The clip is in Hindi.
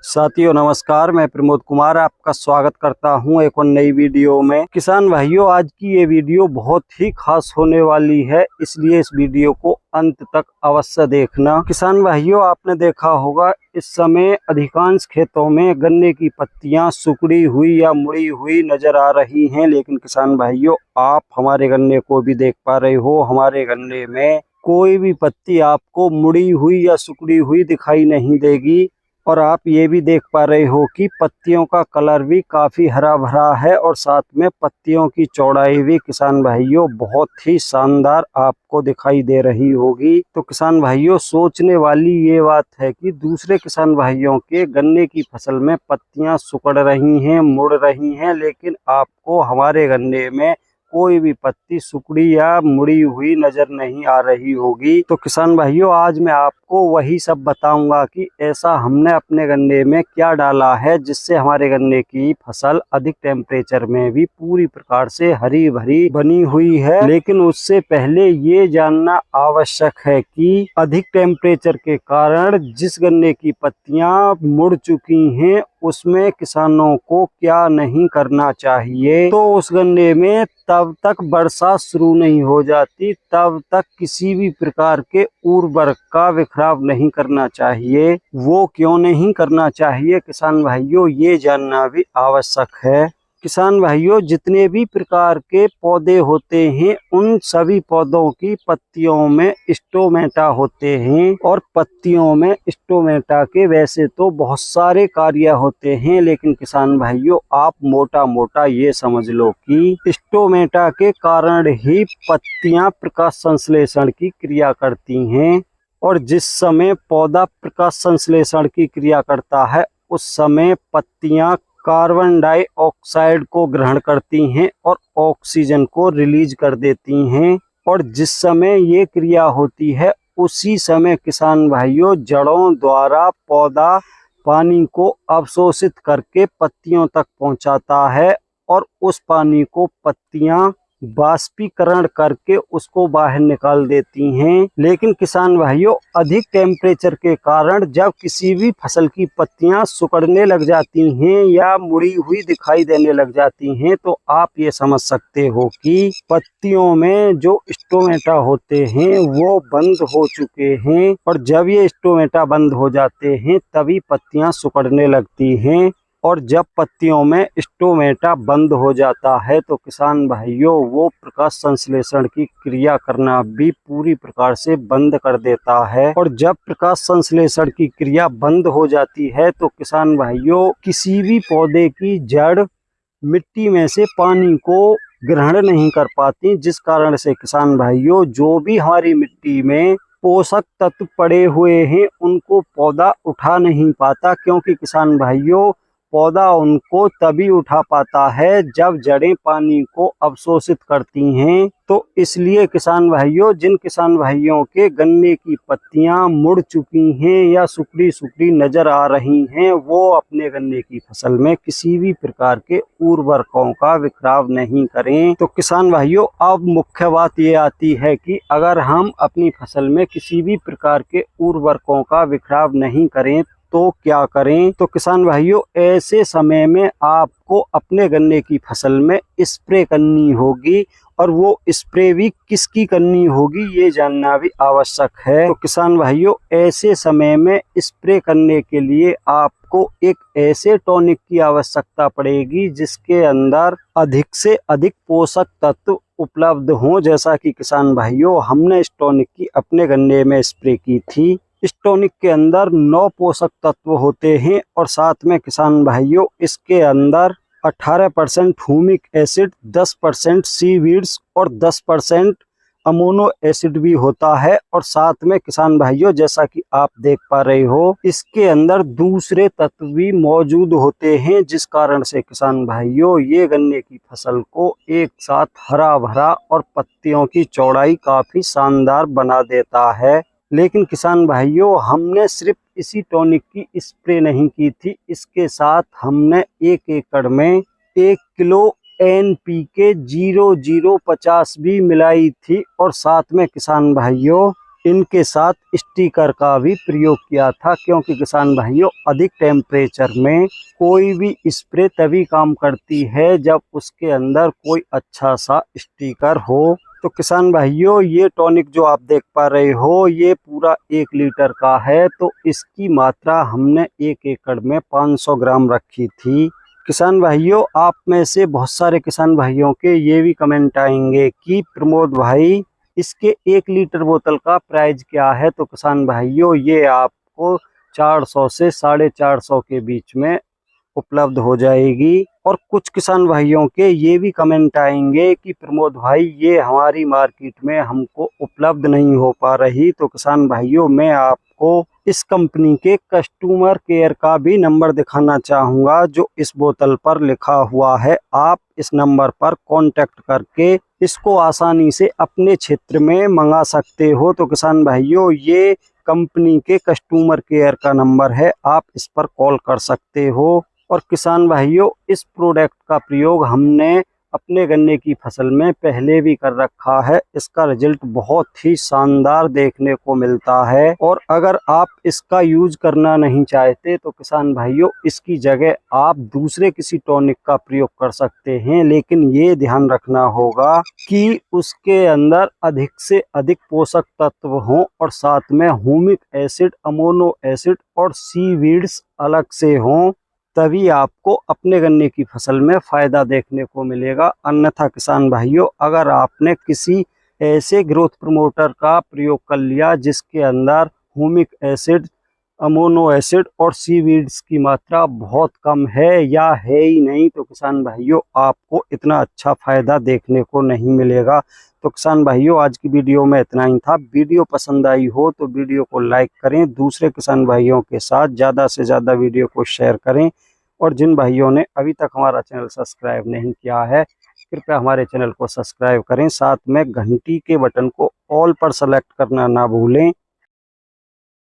साथियों नमस्कार, मैं प्रमोद कुमार आपका स्वागत करता हूं एक और नई वीडियो में। किसान भाइयों, आज की ये वीडियो बहुत ही खास होने वाली है, इसलिए इस वीडियो को अंत तक अवश्य देखना। किसान भाइयों, आपने देखा होगा इस समय अधिकांश खेतों में गन्ने की पत्तियां सिकुड़ी हुई या मुड़ी हुई नजर आ रही हैं। लेकिन किसान भाइयों, आप हमारे गन्ने को भी देख पा रहे हो, हमारे गन्ने में कोई भी पत्ती आपको मुड़ी हुई या सिकुड़ी हुई दिखाई नहीं देगी। और आप ये भी देख पा रहे हो कि पत्तियों का कलर भी काफी हरा भरा है और साथ में पत्तियों की चौड़ाई भी किसान भाइयों बहुत ही शानदार आपको दिखाई दे रही होगी। तो किसान भाइयों, सोचने वाली ये बात है कि दूसरे किसान भाइयों के गन्ने की फसल में पत्तियां सिकुड़ रही हैं, मुड़ रही हैं, लेकिन आपको हमारे गन्ने में कोई भी पत्ती सिकुड़ी या मुड़ी हुई नजर नहीं आ रही होगी। तो किसान भाइयों, आज मैं आपको वही सब बताऊंगा कि ऐसा हमने अपने गन्ने में क्या डाला है जिससे हमारे गन्ने की फसल अधिक टेम्परेचर में भी पूरी प्रकार से हरी भरी बनी हुई है। लेकिन उससे पहले ये जानना आवश्यक है कि अधिक टेम्परेचर के कारण जिस गन्ने की पत्तियां मुड़ चुकी हैं उसमें किसानों को क्या नहीं करना चाहिए। तो उस गन्ने में तब तक वर्षा शुरू नहीं हो जाती, तब तक किसी भी प्रकार के उर्वरक का बिखराव नहीं करना चाहिए। वो क्यों नहीं करना चाहिए किसान भाइयों, ये जानना भी आवश्यक है। किसान भाइयों, जितने भी प्रकार के पौधे होते हैं उन सभी पौधों की पत्तियों में स्टोमेटा होते हैं। और पत्तियों में स्टोमेटा के वैसे तो बहुत सारे कार्य होते हैं, लेकिन किसान भाइयों आप मोटा मोटा ये समझ लो कि स्टोमेटा के कारण ही पत्तियां प्रकाश संश्लेषण की क्रिया करती हैं। और जिस समय पौधा प्रकाश संश्लेषण की क्रिया करता है उस समय पत्तियां कार्बन डाइऑक्साइड को ग्रहण करती हैं और ऑक्सीजन को रिलीज कर देती हैं। और जिस समय ये क्रिया होती है उसी समय किसान भाइयों जड़ों द्वारा पौधा पानी को अवशोषित करके पत्तियों तक पहुंचाता है और उस पानी को पत्तियां बाष्पीकरण करके उसको बाहर निकाल देती हैं। लेकिन किसान भाइयों, अधिक टेम्परेचर के कारण जब किसी भी फसल की पत्तियां सिकुड़ने लग जाती हैं या मुड़ी हुई दिखाई देने लग जाती हैं तो आप ये समझ सकते हो कि पत्तियों में जो स्टोमेटा होते हैं वो बंद हो चुके हैं। और जब ये स्टोमेटा बंद हो जाते हैं तभी पत्तियां सिकुड़ने लगती हैं। और जब पत्तियों में स्टोमेटा बंद हो जाता है तो किसान भाइयों वो प्रकाश संश्लेषण की क्रिया करना भी पूरी प्रकार से बंद कर देता है। और जब प्रकाश संश्लेषण की क्रिया बंद हो जाती है तो किसान भाइयों किसी भी पौधे की जड़ मिट्टी में से पानी को ग्रहण नहीं कर पाती, जिस कारण से किसान भाइयों जो भी हमारी मिट्टी में पोषक तत्व पड़े हुए हैं उनको पौधा उठा नहीं पाता। क्योंकि किसान भाइयों पौधा उनको तभी उठा पाता है जब जड़ें पानी को अवशोषित करती हैं। तो इसलिए किसान भाइयों, जिन किसान भाइयों के गन्ने की पत्तियां मुड़ चुकी हैं या सुकड़ी सुकड़ी नजर आ रही हैं वो अपने गन्ने की फसल में किसी भी प्रकार के उर्वरकों का बिखराव नहीं करें। तो किसान भाइयों, अब मुख्य बात ये आती है कि अगर हम अपनी फसल में किसी भी प्रकार के उर्वरकों का बिखराव नहीं करें तो क्या करें। तो किसान भाइयों, ऐसे समय में आपको अपने गन्ने की फसल में स्प्रे करनी होगी और वो स्प्रे भी किसकी करनी होगी ये जानना भी आवश्यक है। तो किसान भाइयों, ऐसे समय में स्प्रे करने के लिए आपको एक ऐसे टॉनिक की आवश्यकता पड़ेगी जिसके अंदर अधिक से अधिक पोषक तत्व उपलब्ध हों। जैसा कि किसान भाइयों हमने इस टॉनिक की अपने गन्ने में स्प्रे की थी। इस टॉनिक के अंदर 9 पोषक तत्व होते हैं और साथ में किसान भाइयों इसके अंदर 18% ह्यूमिक एसिड, 10% सीवीड्स और 10% अमोनो एसिड भी होता है। और साथ में किसान भाइयों जैसा कि आप देख पा रहे हो इसके अंदर दूसरे तत्व भी मौजूद होते हैं, जिस कारण से किसान भाइयों ये गन्ने की फसल को एक साथ हरा भरा और पत्तियों की चौड़ाई काफी शानदार बना देता है। लेकिन किसान भाइयों हमने सिर्फ इसी टॉनिक की स्प्रे नहीं की थी, इसके साथ हमने 1 एकड़ में 1 किलो NPK 0050 भी मिलाई थी। और साथ में किसान भाइयों इनके साथ स्टिकर का भी प्रयोग किया था, क्योंकि किसान भाइयों अधिक टेम्परेचर में कोई भी स्प्रे तभी काम करती है जब उसके अंदर कोई अच्छा सा स्टिकर हो। तो किसान भाइयों ये टॉनिक जो आप देख पा रहे हो ये पूरा 1 लीटर का है। तो इसकी मात्रा हमने 1 एकड़ में 500 ग्राम रखी थी। किसान भाइयों आप में से बहुत सारे किसान भाइयों के ये भी कमेंट आएंगे कि प्रमोद भाई इसके 1 लीटर बोतल का प्राइस क्या है। तो किसान भाइयों ये आपको 400 से 450 के बीच में उपलब्ध हो जाएगी। और कुछ किसान भाइयों के ये भी कमेंट आएंगे कि प्रमोद भाई ये हमारी मार्केट में हमको उपलब्ध नहीं हो पा रही। तो किसान भाइयों मैं आपको इस कंपनी के कस्टमर केयर का भी नंबर दिखाना चाहूँगा जो इस बोतल पर लिखा हुआ है। आप इस नंबर पर कांटेक्ट करके इसको आसानी से अपने क्षेत्र में मंगा सकते हो। तो किसान भाइयों ये कंपनी के कस्टमर केयर का नंबर है, आप इस पर कॉल कर सकते हो। और किसान भाइयों इस प्रोडक्ट का प्रयोग हमने अपने गन्ने की फसल में पहले भी कर रखा है। इसका रिजल्ट बहुत ही शानदार देखने को मिलता है। और अगर आप इसका यूज करना नहीं चाहते तो किसान भाइयों इसकी जगह आप दूसरे किसी टॉनिक का प्रयोग कर सकते हैं, लेकिन ये ध्यान रखना होगा कि उसके अंदर अधिक से अधिक पोषक तत्व हों और साथ में ह्यूमिक एसिड, अमोनो एसिड और सीवीड्स अलग से हों, तभी आपको अपने गन्ने की फसल में फ़ायदा देखने को मिलेगा। अन्यथा किसान भाइयों अगर आपने किसी ऐसे ग्रोथ प्रमोटर का प्रयोग कर लिया जिसके अंदर ह्यूमिक एसिड, अमोनो एसिड और सीवीड्स की मात्रा बहुत कम है या है ही नहीं, तो किसान भाइयों आपको इतना अच्छा फ़ायदा देखने को नहीं मिलेगा। तो किसान भाइयों आज की वीडियो में इतना ही था। वीडियो पसंद आई हो तो वीडियो को लाइक करें, दूसरे किसान भाइयों के साथ ज़्यादा से ज़्यादा वीडियो को शेयर करें। और जिन भाइयों ने अभी तक हमारा चैनल सब्सक्राइब नहीं किया है कृपया हमारे चैनल को सब्सक्राइब करें, साथ में घंटी के बटन को ऑल पर सेलेक्ट करना ना भूलें।